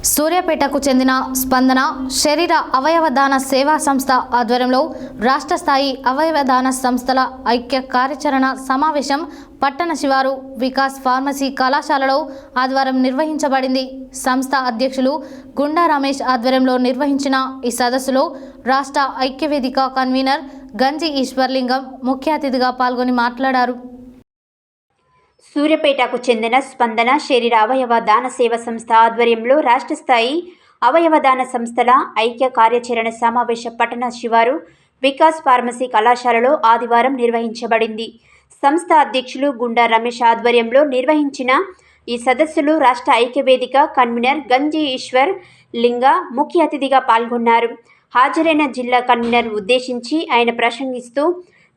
సూర్యాపేటకు చెందిన స్పందన శరీర అవయవ దాన సేవా సంస్థ ఆధ్వర్యంలో రాష్ట్ర స్థాయి అవయవ దాన సంస్థల ఐక్య కార్యాచరణ సమావేశం పట్టణ శివారు వికాస్ ఫార్మసీ కళాశాలలో ఆదివారం నిర్వహించబడింది. సంస్థ అధ్యక్షులు గుండా రమేష్ ఆధ్వర్యంలో నిర్వహించిన ఈ సదస్సులో రాష్ట్ర ఐక్యవేదిక కన్వీనర్ గంజి ఈశ్వర్లింగం ముఖ్య అతిథిగా పాల్గొని మాట్లాడారు. సూర్యాపేటకు చెందిన స్పందన శరీర అవయవ దాన సేవ సంస్థ ఆధ్వర్యంలో రాష్ట్ర స్థాయి అవయవ దాన సంస్థల ఐక్య కార్యాచరణ సమావేశ పట్టణ శివారు వికాస్ ఫార్మసీ కళాశాలలో ఆదివారం నిర్వహించబడింది. సంస్థ అధ్యక్షులు గుండా రమేష్ ఆధ్వర్యంలో నిర్వహించిన ఈ సదస్సులో రాష్ట్ర ఐక్యవేదిక కన్వీనర్ గంజి ఈశ్వర్ లింగ ముఖ్య అతిథిగా పాల్గొన్నారు. హాజరైన జిల్లా కన్వీనర్ ఉద్దేశించి ఆయన ప్రసంగిస్తూ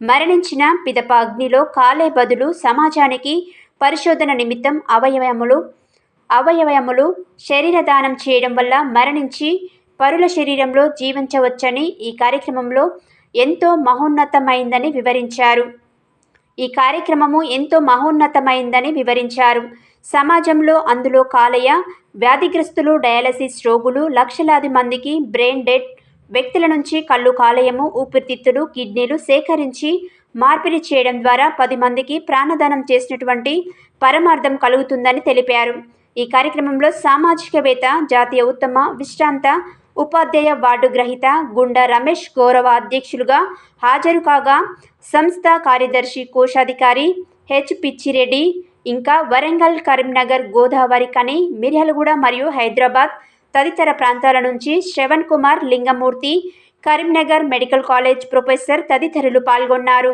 మరణించిన పిదప అగ్నిలో కాలే బదులు సమాజానికి పరిశోధన నిమిత్తం అవయవములు శరీరదానం చేయడం వల్ల మరణించి పరుల శరీరంలో జీవించవచ్చని ఈ కార్యక్రమంలో ఎంతో మహోన్నతమైందని వివరించారు. సమాజంలో అందులో కాలేయ వ్యాధిగ్రస్తులు, డయాలసిస్ రోగులు, లక్షలాది మందికి బ్రెయిన్ డెడ్ వ్యక్తుల నుంచి కళ్ళు, కాలేయము, ఊపిరితిత్తులు, కిడ్నీలు సేకరించి మార్పిడి చేయడం ద్వారా 10 మందికి ప్రాణదానం చేసినటువంటి పరమార్థం కలుగుతుందని తెలిపారు. ఈ కార్యక్రమంలో సామాజికవేత్త, జాతీయ ఉత్తమ విశ్రాంత ఉపాధ్యాయ వార్డు గ్రహీత గుండా రమేష్ గౌరవ అధ్యక్షులుగా హాజరు కాగా, సంస్థ కార్యదర్శి కోశాధికారి హెచ్ పిచ్చిరెడ్డి, ఇంకా వరంగల్, కరీంనగర్, గోదావరి కని, మిర్యాలగూడ మరియు హైదరాబాద్ తదితర ప్రాంతాల నుంచి Shravan Kumar, Lingamurthy, Karimnagar medical college professor తదితరులు పాల్గొన్నారు.